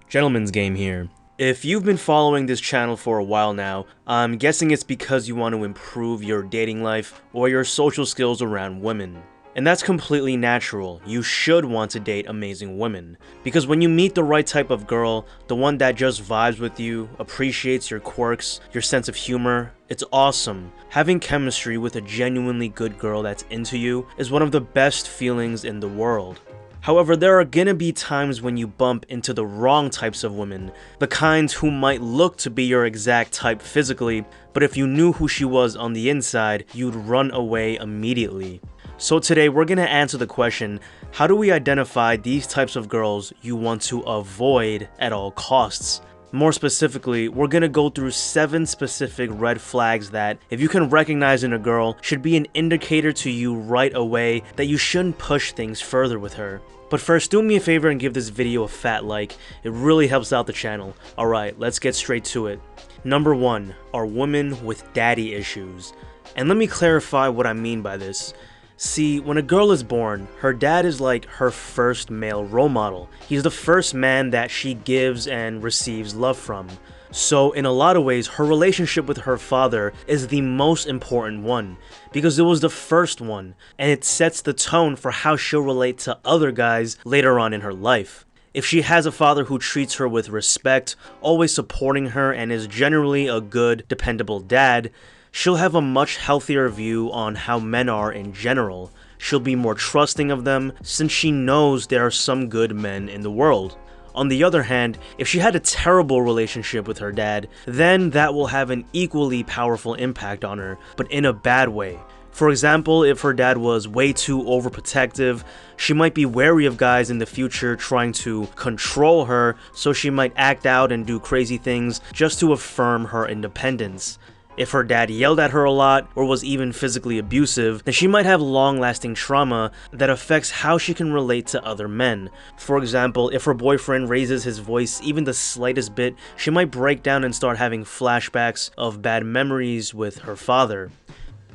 Gentleman's game here. If you've been following this channel for a while now, I'm guessing it's because you want to improve your dating life or your social skills around women. And that's completely natural. You should want to date amazing women. Because when you meet the right type of girl, the one that just vibes with you, appreciates your quirks, your sense of humor, it's awesome. Having chemistry with a genuinely good girl that's into you is one of the best feelings in the world. However, there are gonna be times when you bump into the wrong types of women, the kinds who might look to be your exact type physically, but if you knew who she was on the inside, you'd run away immediately. So today we're gonna answer the question, how do we identify these types of girls you want to avoid at all costs? More specifically, we're gonna go through 7 specific red flags that, if you can recognize in a girl, should be an indicator to you right away that you shouldn't push things further with her. But first, do me a favor and give this video a fat like. It really helps out the channel. Alright, let's get straight to it. Number 1 are women with daddy issues. And let me clarify what I mean by this. See, when a girl is born, her dad is like her first male role model. He's the first man that she gives and receives love from. So in a lot of ways, her relationship with her father is the most important one, because it was the first one, and it sets the tone for how she'll relate to other guys later on in her life. If she has a father who treats her with respect, always supporting her, and is generally a good, dependable dad, she'll have a much healthier view on how men are in general. She'll be more trusting of them, since she knows there are some good men in the world. On the other hand, if she had a terrible relationship with her dad, then that will have an equally powerful impact on her, but in a bad way. For example, if her dad was way too overprotective, she might be wary of guys in the future trying to control her, so she might act out and do crazy things just to affirm her independence. If her dad yelled at her a lot, or was even physically abusive, then she might have long-lasting trauma that affects how she can relate to other men. For example, if her boyfriend raises his voice even the slightest bit, she might break down and start having flashbacks of bad memories with her father.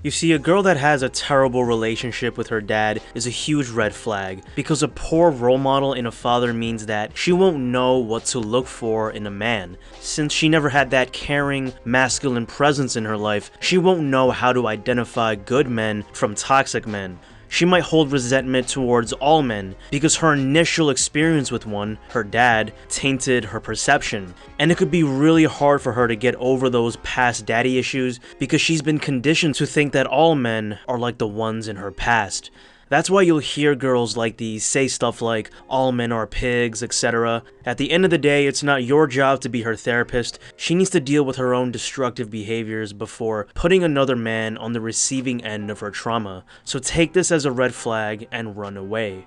You see, a girl that has a terrible relationship with her dad is a huge red flag, because a poor role model in a father means that she won't know what to look for in a man. Since she never had that caring, masculine presence in her life, she won't know how to identify good men from toxic men. She might hold resentment towards all men because her initial experience with one, her dad, tainted her perception. And it could be really hard for her to get over those past daddy issues because she's been conditioned to think that all men are like the ones in her past. That's why you'll hear girls like these say stuff like, all men are pigs, etc. At the end of the day, it's not your job to be her therapist. She needs to deal with her own destructive behaviors before putting another man on the receiving end of her trauma. So take this as a red flag and run away.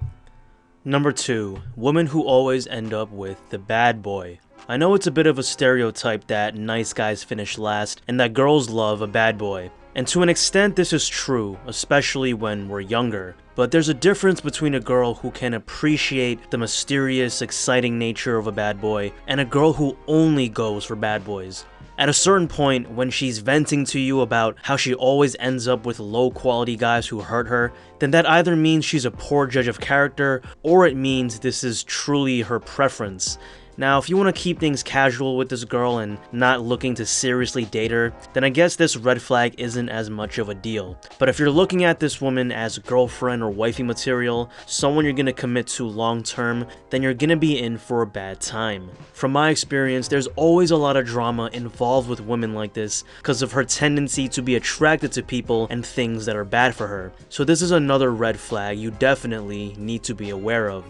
Number 2, women who always end up with the bad boy. I know it's a bit of a stereotype that nice guys finish last and that girls love a bad boy. And to an extent this is true, especially when we're younger. But there's a difference between a girl who can appreciate the mysterious, exciting nature of a bad boy and a girl who only goes for bad boys. At a certain point, when she's venting to you about how she always ends up with low-quality guys who hurt her, then that either means she's a poor judge of character, or it means this is truly her preference. Now, if you want to keep things casual with this girl and not looking to seriously date her, then I guess this red flag isn't as much of a deal. But if you're looking at this woman as girlfriend or wifey material, someone you're going to commit to long term, then you're going to be in for a bad time. From my experience, there's always a lot of drama involved with women like this because of her tendency to be attracted to people and things that are bad for her. So this is another red flag you definitely need to be aware of.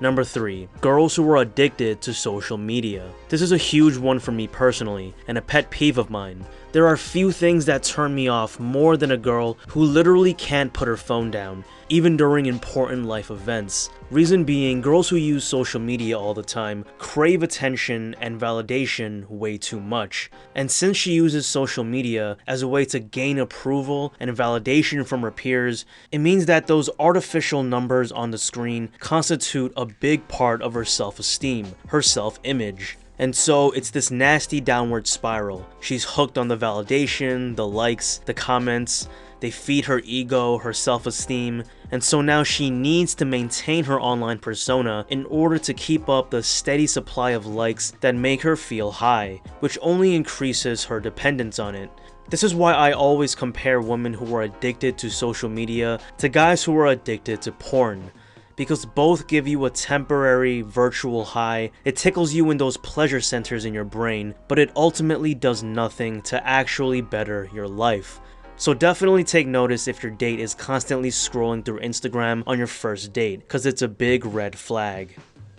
Number 3, girls who are addicted to social media. This is a huge one for me personally, and a pet peeve of mine. There are few things that turn me off more than a girl who literally can't put her phone down, even during important life events. Reason being, girls who use social media all the time crave attention and validation way too much. And since she uses social media as a way to gain approval and validation from her peers, it means that those artificial numbers on the screen constitute a big part of her self-esteem, her self-image. And so it's this nasty downward spiral. She's hooked on the validation, the likes, the comments. They feed her ego, her self-esteem, and so now she needs to maintain her online persona in order to keep up the steady supply of likes that make her feel high, which only increases her dependence on it. This is why I always compare women who are addicted to social media to guys who are addicted to porn. Because both give you a temporary virtual high, it tickles you in those pleasure centers in your brain, but it ultimately does nothing to actually better your life. So definitely take notice if your date is constantly scrolling through Instagram on your first date, because it's a big red flag.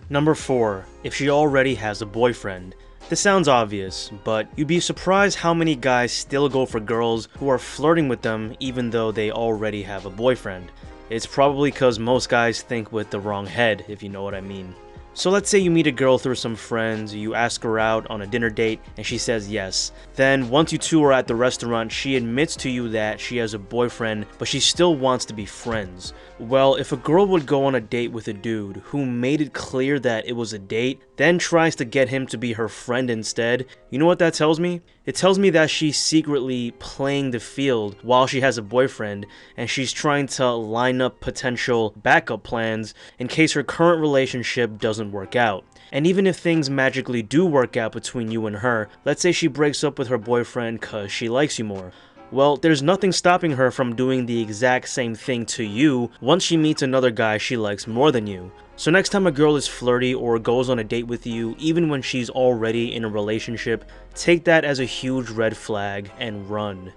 Number 4, if she already has a boyfriend. This sounds obvious, but you'd be surprised how many guys still go for girls who are flirting with them even though they already have a boyfriend. It's probably because most guys think with the wrong head, if you know what I mean. So let's say you meet a girl through some friends, you ask her out on a dinner date, and she says yes. Then once you two are at the restaurant, she admits to you that she has a boyfriend, but she still wants to be friends. Well, if a girl would go on a date with a dude who made it clear that it was a date, then tries to get him to be her friend instead, you know what that tells me? It tells me that she's secretly playing the field while she has a boyfriend, and she's trying to line up potential backup plans in case her current relationship doesn't work out. And even if things magically do work out between you and her, let's say she breaks up with her boyfriend cause she likes you more. Well, there's nothing stopping her from doing the exact same thing to you once she meets another guy she likes more than you. So next time a girl is flirty or goes on a date with you, even when she's already in a relationship, take that as a huge red flag and run.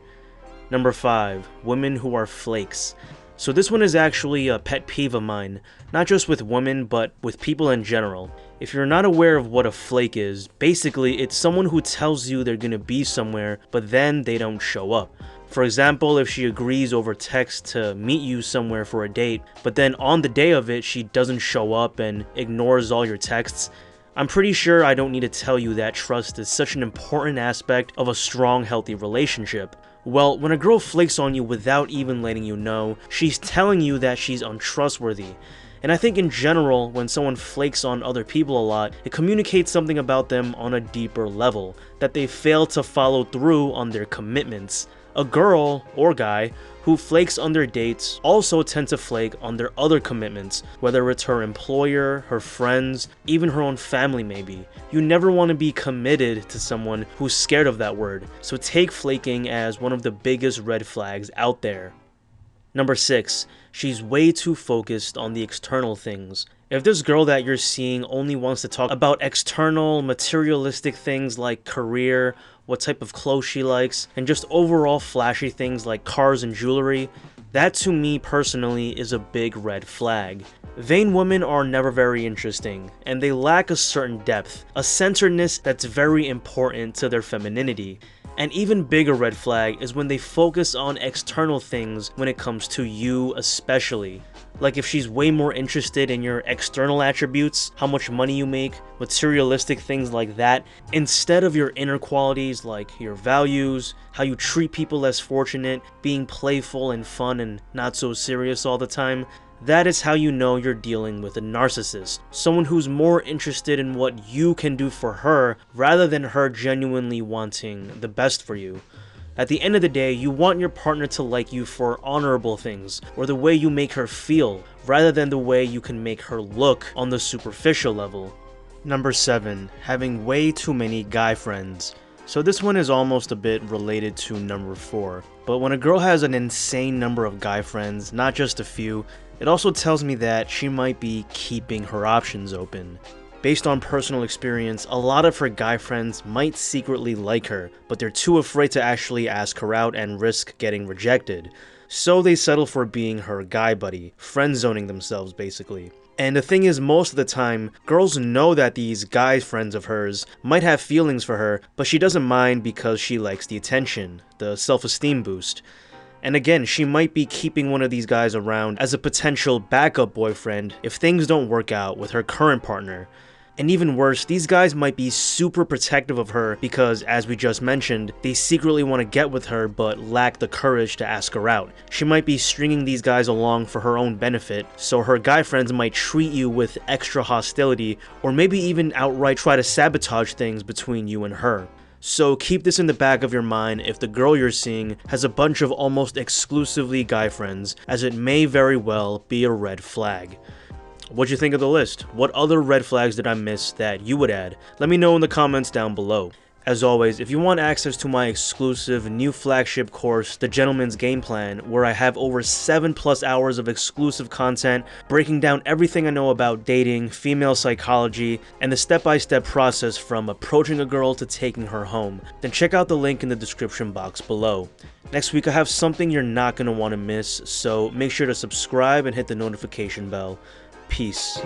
Number 5, women who are flakes. So this one is actually a pet peeve of mine, not just with women, but with people in general. If you're not aware of what a flake is, basically it's someone who tells you they're gonna be somewhere, but then they don't show up. For example, if she agrees over text to meet you somewhere for a date, but then on the day of it she doesn't show up and ignores all your texts, I'm pretty sure I don't need to tell you that trust is such an important aspect of a strong, healthy relationship. Well, when a girl flakes on you without even letting you know, she's telling you that she's untrustworthy. And I think in general, when someone flakes on other people a lot, it communicates something about them on a deeper level, that they fail to follow through on their commitments. A girl, or guy, who flakes on their dates also tend to flake on their other commitments, whether it's her employer, her friends, even her own family maybe. You never want to be committed to someone who's scared of that word, so take flaking as one of the biggest red flags out there. Number 6, she's way too focused on the external things. If this girl that you're seeing only wants to talk about external, materialistic things like career, what type of clothes she likes, and just overall flashy things like cars and jewelry, that to me personally is a big red flag. Vain women are never very interesting, and they lack a certain depth, a centeredness that's very important to their femininity. An even bigger red flag is when they focus on external things when it comes to you especially. Like if she's way more interested in your external attributes, how much money you make, materialistic things like that, instead of your inner qualities like your values, how you treat people less fortunate, being playful and fun and not so serious all the time. That is how you know you're dealing with a narcissist, someone who's more interested in what you can do for her rather than her genuinely wanting the best for you. At the end of the day, you want your partner to like you for honorable things, or the way you make her feel, rather than the way you can make her look on the superficial level. Number 7, having way too many guy friends. So this one is almost a bit related to number 4, but when a girl has an insane number of guy friends, not just a few, it also tells me that she might be keeping her options open. Based on personal experience, a lot of her guy friends might secretly like her, but they're too afraid to actually ask her out and risk getting rejected. So they settle for being her guy buddy, friend zoning themselves basically. And the thing is, most of the time, girls know that these guy friends of hers might have feelings for her, but she doesn't mind because she likes the attention, the self-esteem boost. And again, she might be keeping one of these guys around as a potential backup boyfriend if things don't work out with her current partner. And even worse, these guys might be super protective of her because, as we just mentioned, they secretly want to get with her but lack the courage to ask her out. She might be stringing these guys along for her own benefit, so her guy friends might treat you with extra hostility or maybe even outright try to sabotage things between you and her. So keep this in the back of your mind if the girl you're seeing has a bunch of almost exclusively guy friends, as it may very well be a red flag. What'd you think of the list? What other red flags did I miss that you would add? Let me know in the comments down below. As always, if you want access to my exclusive new flagship course, The Gentleman's Game Plan, where I have over 7+ hours of exclusive content breaking down everything I know about dating, female psychology, and the step-by-step process from approaching a girl to taking her home, then check out the link in the description box below. Next week I have something you're not going to want to miss, so make sure to subscribe and hit the notification bell. Peace.